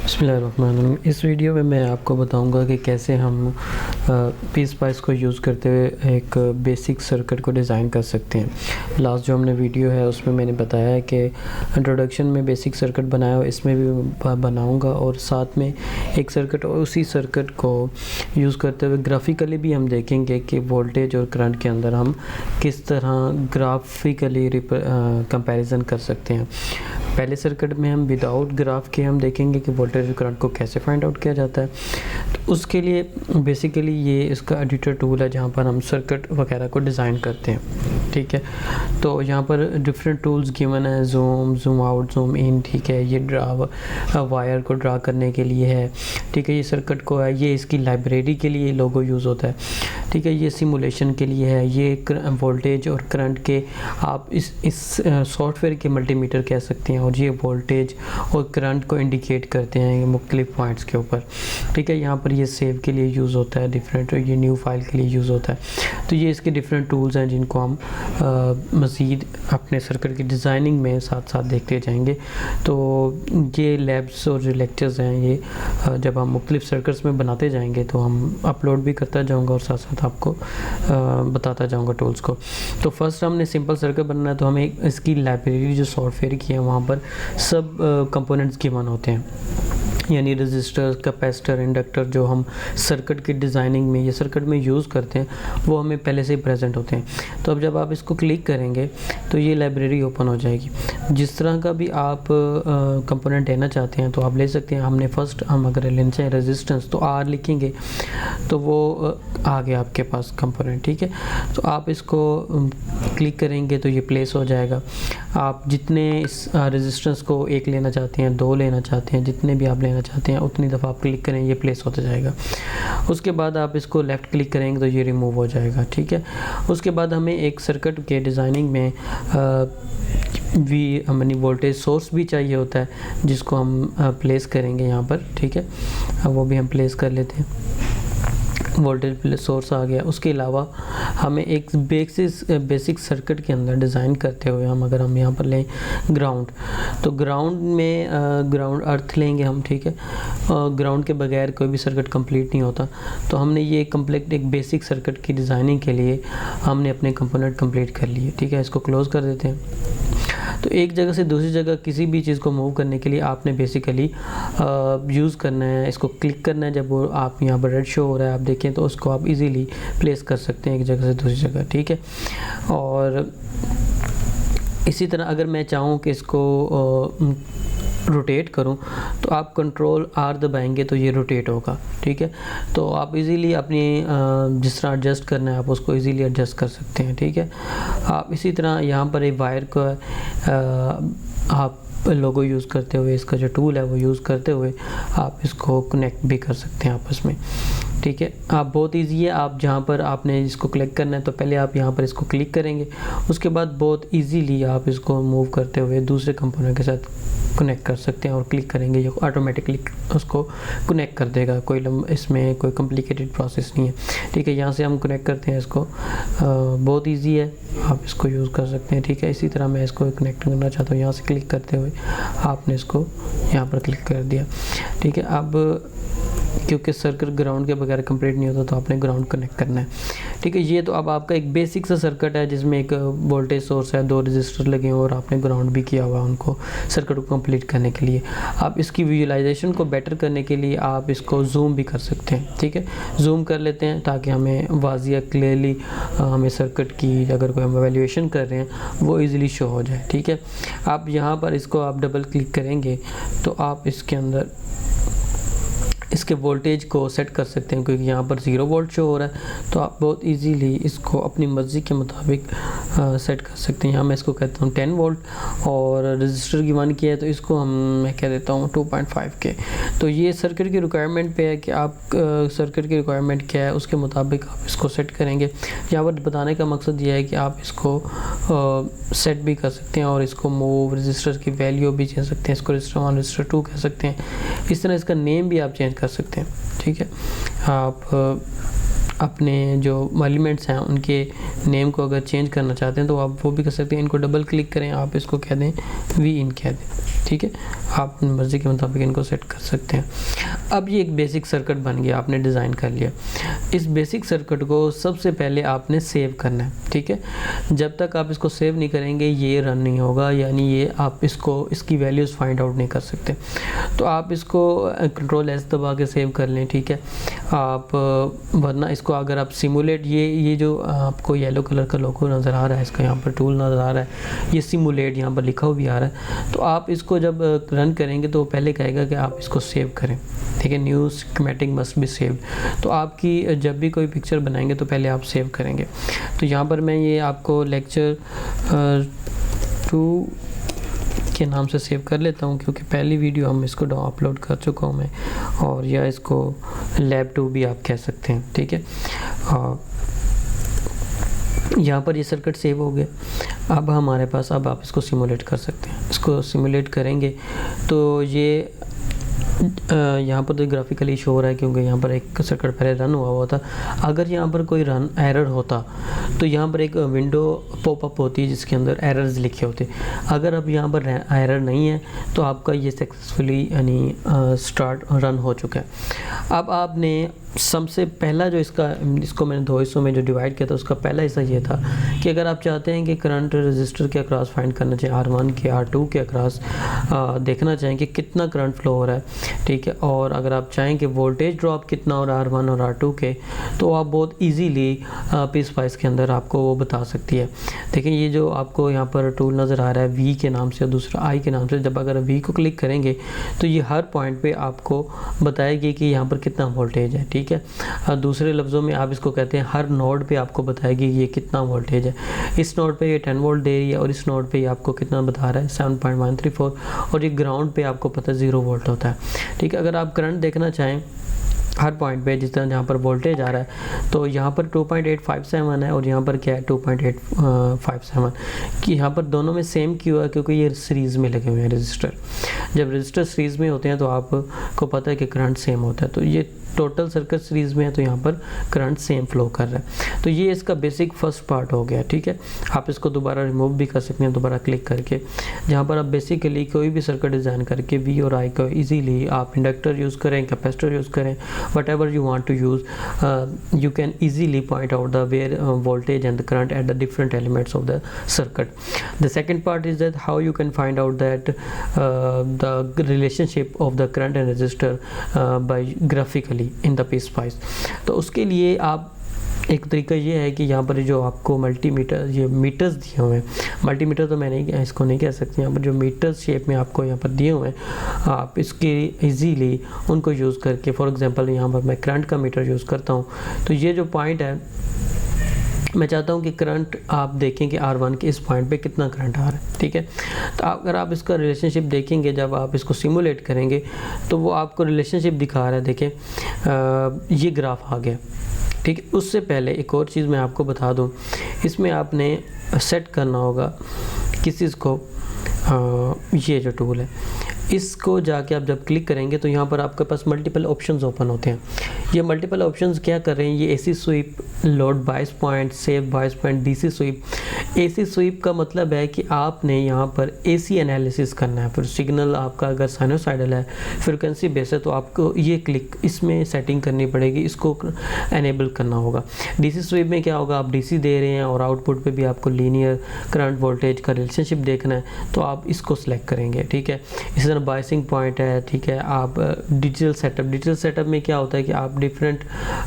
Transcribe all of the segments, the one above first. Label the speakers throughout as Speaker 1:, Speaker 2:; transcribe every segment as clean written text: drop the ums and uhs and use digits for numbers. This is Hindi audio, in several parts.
Speaker 1: बिस्मिल्लाहिर्रहमानिर्रहीम। इस वीडियो में मैं आपको बताऊंगा कि कैसे हम PSpice को यूज़ करते हुए एक बेसिक सर्किट को डिज़ाइन कर सकते हैं। लास्ट जो हमने वीडियो है उसमें मैंने बताया है कि इंट्रोडक्शन में बेसिक सर्किट बनाया, इसमें भी बनाऊंगा और साथ में एक सर्किट और उसी सर्किट को यूज़ करते हुए ग्राफिकली भी हम देखेंगे कि वोल्टेज और करंट के अंदर हम किस तरह ग्राफिकली कंपैरिजन कर सकते हैं। पहले सर्किट में हम विदाउट ग्राफ के हम देखेंगे कि वोल्टेज और करंट को कैसे फाइंड आउट किया जाता है। तो उसके लिए बेसिकली ये इसका एडिटर टूल है जहाँ पर हम सर्किट वगैरह को डिज़ाइन करते हैं। ठीक है, तो यहाँ पर डिफरेंट टूल्स गिवन है, जूम आउट, जूम इन। ठीक है, ये ड्रा वायर को ड्रा करने के लिए है। ठीक है, ये सर्किट को है, ये इसकी लाइब्रेरी के लिए लोगो यूज़ होता है। ठीक है, ये सिमुलेशन के लिए है, ये वोल्टेज और करंट के आप इस सॉफ्टवेयर के मल्टीमीटर कह सकते हैं, और ये वोल्टेज और करंट को इंडिकेट करते हैं मुख्तलिफ पॉइंट्स के ऊपर। ठीक है, यहाँ पर ये सेव के लिए यूज़ होता है, डिफरेंट, ये न्यू फाइल के लिए यूज़ होता है। तो ये इसके डिफरेंट टूल्स हैं जिनको हम मज़ीद अपने सर्किट की डिज़ाइनिंग में साथ साथ देखते जाएंगे। तो ये लैब्स और जो लेक्चर्स हैं ये जब हम मुख्तलिफ सर्किट्स में बनाते जाएंगे तो हम अपलोड भी करता जाऊँगा और साथ साथ आपको बताता जाऊँगा टूल्स को। तो फर्स्ट हमने सिंपल सर्किट बनना है, तो हमें इसकी लाइब्रेरी जो सॉफ्टवेयर की है वहाँ पर सब कंपोनेंट्स गिवन होते हैं, यानी रजिस्टर, कैपेसिटर, इंडक्टर जो हम सर्किट की डिज़ाइनिंग में, ये सर्किट में यूज़ करते हैं, वो हमें पहले से ही प्रेजेंट होते हैं। तो अब जब आप इसको क्लिक करेंगे तो ये लाइब्रेरी ओपन हो जाएगी। जिस तरह का भी आप कंपोनेंट लेना चाहते हैं तो आप ले सकते हैं। हमने फर्स्ट हम अगर लेना चाहें रेजिस्टेंस तो R लिखेंगे तो वो आ गया आपके पास कंपोनेंट। ठीक है, तो आप इसको क्लिक करेंगे तो ये प्लेस हो जाएगा। आप जितने इस रेजिस्टेंस को एक लेना चाहते हैं, दो लेना चाहते हैं, जितने भी आप लेना चाहते हैं उतनी दफ़ा आप क्लिक करें, ये प्लेस होता जाएगा। उसके बाद आप इसको लेफ़्ट क्लिक करेंगे तो ये रिमूव हो जाएगा। ठीक है, उसके बाद हमें एक सर्किट के डिज़ाइनिंग में यानी वोल्टेज सोर्स भी चाहिए होता है जिसको हम प्लेस करेंगे यहाँ पर। ठीक है, वो भी हम प्लेस कर लेते हैं। वोल्टेज सोर्स आ गया। उसके अलावा हमें एक बेसिक सर्किट के अंदर डिज़ाइन करते हुए अगर हम यहाँ पर लें ग्राउंड, तो ग्राउंड में ग्राउंड अर्थ लेंगे हम। ठीक है, ग्राउंड के बगैर कोई भी सर्किट कंप्लीट नहीं होता। तो हमने ये एक बेसिक सर्किट की डिज़ाइनिंग के लिए हमने अपने कंपोनेंट कंप्लीट कर लिए। ठीक है, इसको क्लोज़ कर देते हैं। तो एक जगह से दूसरी जगह किसी भी चीज़ को मूव करने के लिए आपने बेसिकली यूज़ करना है, इसको क्लिक करना है। जब वो आप यहाँ पर रेड शो हो रहा है आप देखें तो उसको आप इजीली प्लेस कर सकते हैं एक जगह से दूसरी जगह। ठीक है, और इसी तरह अगर मैं चाहूँ कि इसको रोटेट करूं तो आप कंट्रोल R दबाएंगे तो ये रोटेट होगा। ठीक है, तो आप इजीली अपनी जिस तरह एडजस्ट करना है आप उसको इजीली एडजस्ट कर सकते हैं। ठीक है, आप इसी तरह यहाँ पर एक वायर को आप लोगो यूज़ करते हुए, इसका जो टूल है वो यूज़ करते हुए आप इसको कनेक्ट भी कर सकते हैं आपस में। ठीक है, आप बहुत इजी है। आप जहाँ पर आपने इसको क्लिक करना है तो पहले आप यहाँ पर इसको क्लिक करेंगे, उसके बाद बहुत इजीली आप इसको मूव करते हुए दूसरे कंपोनेंट के साथ कनेक्ट कर सकते हैं और क्लिक करेंगे ये ऑटोमेटिकली उसको कनेक्ट कर देगा। इसमें कोई कॉम्प्लिकेटेड प्रोसेस नहीं है। ठीक है, यहाँ से हम कनेक्ट करते हैं इसको, बहुत इजी है, आप इसको यूज़ कर सकते हैं। ठीक है, इसी तरह मैं इसको कनेक्ट करना चाहता हूँ, यहाँ से क्लिक करते हुए आपने इसको यहाँ पर क्लिक कर दिया। ठीक है, अब क्योंकि सर्किट ग्राउंड के बगैर कंप्लीट नहीं होता तो आपने ग्राउंड कनेक्ट करना है। ठीक है, ये तो अब आपका एक बेसिक सा सर्किट है जिसमें एक वोल्टेज सोर्स है, दो रजिस्टर लगे हैं और आपने ग्राउंड भी किया हुआ उनको सर्किट को कंप्लीट करने के लिए। आप इसकी विजुअलाइजेशन को बेटर करने के लिए आप इसको जूम भी कर सकते हैं। ठीक है, जूम कर लेते हैं ताकि हमें वाज़िया क्लियरली हमें सर्किट की अगर कोई हम एवेल्यूएशन कर रहे हैं वो ईज़िली शो हो जाए। ठीक है, आप यहाँ पर इसको आप डबल क्लिक करेंगे तो आप इसके अंदर इसके वोल्टेज को सेट कर सकते हैं, क्योंकि यहाँ पर 0 वोल्ट शो हो रहा है तो आप बहुत इजीली इसको अपनी मर्ज़ी के मुताबिक सेट कर सकते हैं। यहाँ मैं इसको कहता हूँ 10 वोल्ट और रजिस्टर की 1 की है तो इसको मैं कह देता हूँ 2.5 के। तो ये सर्किट की रिक्वायरमेंट पे है कि आप सर्किट की रिक्वायरमेंट क्या है उसके मुताबिक आप इसको सेट करेंगे। यहाँ पर बताने का मकसद ये है कि आप इसको सेट भी कर सकते हैं और इसको मूव, रजिस्टर की वैल्यू भी चेंज सकते हैं, इसको रजिस्टर 1, रजिस्टर 2 कह सकते हैं। इस तरह इसका नेम भी आप चेंज कर सकते हैं। ठीक है, आप अपने जो एलिमेंट्स हैं उनके नेम को अगर चेंज करना चाहते हैं तो आप वो भी कर सकते हैं। इनको डबल क्लिक करें, आप इसको कह दें वी इन कह दें, ठीक है। आप अपनी मर्ज़ी के मुताबिक इनको सेट कर सकते हैं। अब ये एक बेसिक सर्किट बन गया, आपने डिज़ाइन कर लिया। इस बेसिक सर्किट को सबसे पहले आपने सेव करना है, ठीक है। जब तक आप इसको सेव नहीं करेंगे ये रन नहीं होगा, यानी ये आप इसकी वैल्यूज़ फाइंड आउट नहीं कर सकते। तो आप इसको कंट्रोल एस दबा के सेव कर लें, ठीक है। आप वरना इसको अगर आप सिमुलेट, ये जो आपको येलो कलर का लोगो नज़र आ रहा है, इसका यहाँ पर टूल नज़र आ रहा है, ये सिमुलेट यहाँ पर लिखा हुआ भी आ रहा है। तो आप इसको जब रन करेंगे तो पहले कहेगा कि आप इसको सेव करें, ठीक है। New schematic must be save. तो आपकी जब भी कोई पिक्चर बनाएंगे तो पहले आप सेव करेंगे। तो यहाँ पर मैं ये आपको लेक्चर 2 के नाम से सेव कर लेता हूँ, क्योंकि पहली वीडियो हम इसको अपलोड कर चुका हूँ मैं, और या इसको लैब 2 भी आप कह सकते हैं, ठीक है। यहाँ पर ये सर्किट सेव हो गया। अब हमारे पास, अब आप इसको सिमुलेट कर सकते हैं। इसको सिमुलेट करेंगे तो ये यहाँ पर तो ग्राफिकली इशू हो रहा है, क्योंकि यहाँ पर एक सर्किट पहले रन हुआ था। अगर यहाँ पर कोई एरर होता तो यहाँ पर एक विंडो पॉपअप होती है जिसके अंदर एरर्स लिखे होते। अगर अब यहाँ पर एरर नहीं है तो आपका ये सक्सेसफुली यानी स्टार्ट रन हो चुका है। अब आपने सबसे पहला जो इसको मैंने 2 हिस्सों में जो डिवाइड किया था, उसका पहला हिस्सा ये था कि अगर आप चाहते हैं कि करंट रजिस्टर के अक्रॉस फाइंड करना चाहिए, R1 के R2 के अक्रॉस देखना चाहें कि कितना करंट फ्लो हो रहा है, ठीक है। और अगर आप चाहें कि वोल्टेज ड्रॉप कितना हो रहा है R1 और R2 के, तो आप बहुत ईजीली PSpice के अंदर आपको वो बता सकती है। देखिए ये जो आपको यहाँ पर टूल नज़र आ रहा है V के नाम से और दूसरा I के नाम से, जब अगर V को क्लिक करेंगे तो ये हर पॉइंट पे आपको बताएगी कि यहाँ पर कितना वोल्टेज है, ठीक है। दूसरे लफ्ज़ों में आप इसको कहते हैं हर नोड पे आपको बताएगी ये कितना वोल्टेज है। इस नोड पे ये 10 वोल्ट दे रही है और इस नोड पे ये आपको कितना बता रहा है 7.134, और ये ग्राउंड पे आपको पता है 0 वोल्ट होता है, ठीक है। अगर आप करंट देखना चाहें हर पॉइंट पे, जिस तरह जहाँ पर वोल्टेज आ रहा है, तो यहाँ पर 2.857 है और यहाँ पर क्या है 2.857, कि यहाँ पर दोनों में सेम क्यों है, क्योंकि ये सीरीज़ में लगे हुए हैं रजिस्टर। जब रजिस्टर सीरीज़ में होते हैं तो आपको पता है कि करंट सेम होता है। तो ये टोटल सर्किट सीरीज़ में है तो यहाँ पर करंट सेम फ्लो कर रहा है। तो ये इसका बेसिक फर्स्ट पार्ट हो गया, ठीक है। आप इसको दोबारा रिमूव भी कर सकते हैं दोबारा क्लिक करके, जहाँ पर आप बेसिकली कोई भी सर्किट डिज़ाइन करके V और I को ईजीली आप इंडक्टर यूज़ करें, कैपेसिटर यूज़ करें, whatever you want to use, you can easily point out the where voltage and the current at the different elements of the circuit. The second part is that how you can find out that the relationship of the current and resistor by graphically in the PSpice. तो उसके लिए आप एक तरीका ये है कि यहाँ पर जो आपको मल्टीमीटर, ये मीटर्स दिए हुए हैं, मल्टीमीटर तो मैं नहीं इसको नहीं कह सकती, यहाँ पर जो मीटर्स शेप में आपको यहाँ पर दिए हुए हैं, आप इसके इजीली उनको यूज़ करके, फॉर एग्जांपल यहाँ पर मैं करंट का मीटर यूज़ करता हूँ, तो ये जो पॉइंट है मैं चाहता हूँ कि करंट आप देखें कि R1 के इस पॉइंट पे कितना करंट आ रहा है, ठीक है। तो अगर आप इसका रिलेशनशिप देखेंगे, जब आप इसको सिमुलेट करेंगे तो वो आपको रिलेशनशिप दिखा रहा है। देखें ये ग्राफ आ गया, ठीक है। उससे पहले एक और चीज़ मैं आपको बता दूं, इसमें आपने सेट करना होगा किस चीज़ को, ये जो टूल है इसको जाके आप जब क्लिक करेंगे तो यहाँ पर आपके पास मल्टीपल ऑप्शंस ओपन होते हैं। ये मल्टीपल ऑप्शंस क्या कर रहे हैं, ये AC sweep, load bias point, save bias point, DC sweep. AC sweep का मतलब है कि आपने यहाँ पर AC एनालिसिस करना है, फिर सिग्नल आपका अगर साइनोसाइडल है, फ्रिक्वेंसी बेस है, तो आपको ये क्लिक इसमें सेटिंग करनी पड़ेगी, इसको एनेबल करना होगा। DC स्वीप में क्या होगा, आप DC दे रहे हैं और आउटपुट पे भी आपको लीनियर करंट वोल्टेज का रिलेशनशिप देखना है, तो आप इसको सिलेक्ट करेंगे, ठीक है। इसी तरह बायसिंग पॉइंट है, ठीक है। आप डिजिटल सेटअप में क्या होता है कि आप डिफरेंट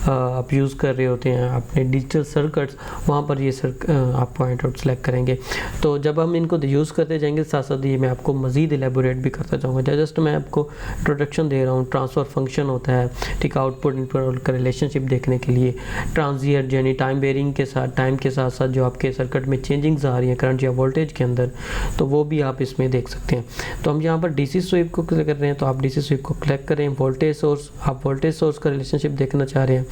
Speaker 1: आप यूज़ कर रहे होते हैं अपने डिजिटल सर्किट्स, वहाँ पर ये आप पॉइंट आउट सेलेक्ट करेंगे। तो जब हम इनको यूज़ करते जाएंगे साथ साथ ये मैं आपको मज़ीद एलेबोरेट भी करता जाऊँगा। जस्ट मैं आपको इंट्रोडक्शन दे रहा हूँ। ट्रांसफ़र फंक्शन होता है, ठीक, आउटपुट इनपुट का रिलेशनशिप देखने के लिए। ट्रांजिएंट यानी टाइम वेरिंग के साथ, टाइम के साथ साथ जो आपके सर्किट में चेंजिंग्स आ रही हैं करंट या वोल्टेज के अंदर, तो वो भी आप इसमें देख सकते हैं। तो हम यहाँ पर DC डीसी स्वीप को क्लिक कर रहे हैं तो आप डीसी स्वीप को क्लिक करें। वोल्टेज सोर्स, आप वोल्टेज सोर्स का रिलेशनशिप देखना चाह रहे हैं।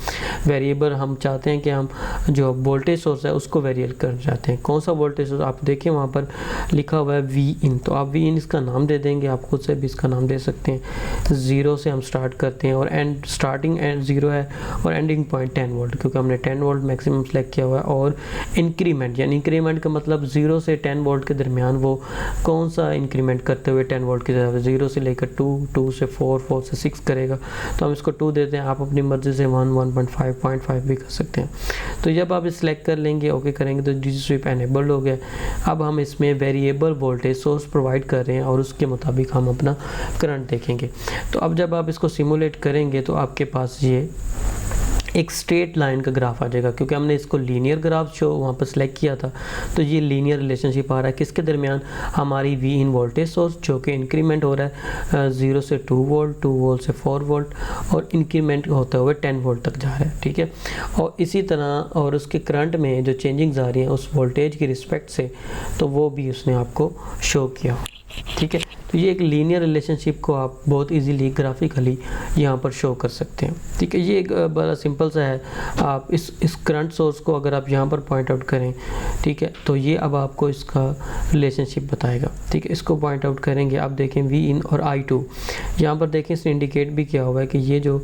Speaker 1: वेरिएबल हम चाहते हैं कि हम जो वोल्टेज सोर्स है उसको वेरिएबल करना चाहते हैं। कौन सा वोल्टेज सोर्स, आप देखिए वहाँ पर लिखा हुआ है वी इन, तो आप वी इन इसका नाम दे देंगे। आप खुद से भी इसका नाम दे सकते हैं। 0 से हम स्टार्ट करते हैं और एंड स्टार्टिंग एंड 0 है और एंडिंग पॉइंट 10 वोल्ट, क्योंकि हमने 10 वोल्ट मैक्सिमम सेलेक्ट किया हुआ है। और इंक्रीमेंट, यानी इंक्रीमेंट का मतलब 0 से 10 वोल्ट के दरमियान वो कौन सा इंक्रीमेंट करते हुए 10 वोल्ट की तरफ, 0 से लेकर 2, 2 से 4, 4 से 6 करेगा, तो हम इसको 2 देते हैं। आप अपनी मर्जी से 1, 1.5, 0.5 भी कर सकते हैं। तो जब आप सिलेक्ट कर लेंगे, ओके करेंगे, तो डीसी स्वीप एनेबल्ड हो गया। अब हम इसमें वेरिएबल वोल्टेज सोर्स प्रोवाइड कर रहे हैं और उसके मुताबिक हम अपना करंट देखेंगे। तो अब जब आप इसको सिमुलेट करेंगे तो आपके पास ये एक स्ट्रेट लाइन का ग्राफ आ जाएगा, क्योंकि हमने इसको लीनियर ग्राफ जो वहाँ पर सिलेक्ट किया था। तो ये लीनियर रिलेशनशिप आ रहा है किसके दरमियान, हमारी वी इन वोल्टेज सोर्स जो कि इंक्रीमेंट हो रहा है 0 से 2 वोल्ट, 2 वोल्ट से 4 वोल्ट और इंक्रीमेंट होते हुए 10 वोल्ट तक जा रहा है, ठीक है। और इसी तरह और उसके करंट में जो चेंजिंग्स आ रही हैं उस वोल्टेज की रिस्पेक्ट से, तो वो भी उसने आपको शो किया, ठीक है। तो ये एक लीनियर रिलेशनशिप को आप बहुत इजीली ग्राफिकली यहाँ पर शो कर सकते हैं, ठीक है। ये एक बड़ा सिंपल सा है। आप इस करंट सोर्स को अगर आप यहाँ पर पॉइंट आउट करें, ठीक है, तो ये अब आपको इसका रिलेशनशिप बताएगा, ठीक है। इसको पॉइंट आउट करेंगे, आप देखें वी इन और I2, यहाँ पर देखें इसने इंडिकेट भी किया हुआ है कि ये जो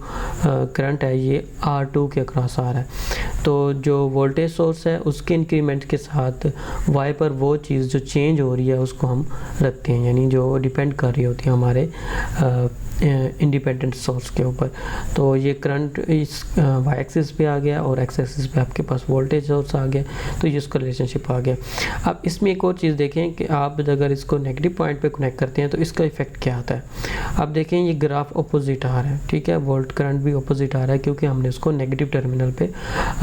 Speaker 1: करंट है ये R2 के अक्रॉस आ रहा है। तो जो वोल्टेज सोर्स है उसके इंक्रीमेंट के साथ Y पर वो चीज़ जो चेंज हो रही है उसको हम रखते हैं, यानी जो डिपेंड कर रही होती है हमारे इंडिपेंडेंट सोर्स के ऊपर। तो ये करंट इस वाई एक्सिस पे आ गया और एक्स एक्सिस पे आपके पास वोल्टेज सोर्स आ गया, तो ये उसका रिलेशनशिप आ गया। अब इसमें एक और चीज़ देखें कि आप अगर इसको नेगेटिव पॉइंट पे कनेक्ट करते हैं तो इसका इफेक्ट क्या आता है। आप देखें ये ग्राफ अपोजिट आ रहा है, ठीक है, वोल्ट करंट भी अपोजिट आ रहा है, क्योंकि हमने उसको नेगेटिव टर्मिनल पे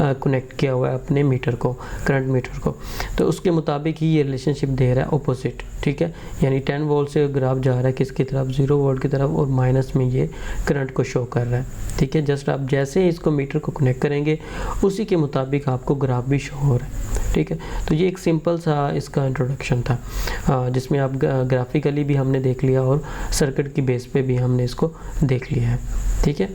Speaker 1: कनेक्ट किया हुआ है अपने मीटर को, करंट मीटर को। तो उसके मुताबिक ही ये रिलेशनशिप दे रहा है अपोजिट, ठीक है। यानी 10 वोल्ट से ग्राफ जा रहा है किसकी तरफ, 0 वोल्ट की तरफ, और माइनस में ये करंट को शो कर रहा है, ठीक है। जस्ट आप जैसे ही इसको मीटर को कनेक्ट करेंगे उसी के मुताबिक आपको ग्राफ भी शो हो रहा है, ठीक है। तो ये एक सिंपल सा इसका इंट्रोडक्शन था, जिसमें आप ग्राफिकली भी हमने देख लिया और सर्किट की बेस पे भी हमने इसको देख लिया है, ठीक है।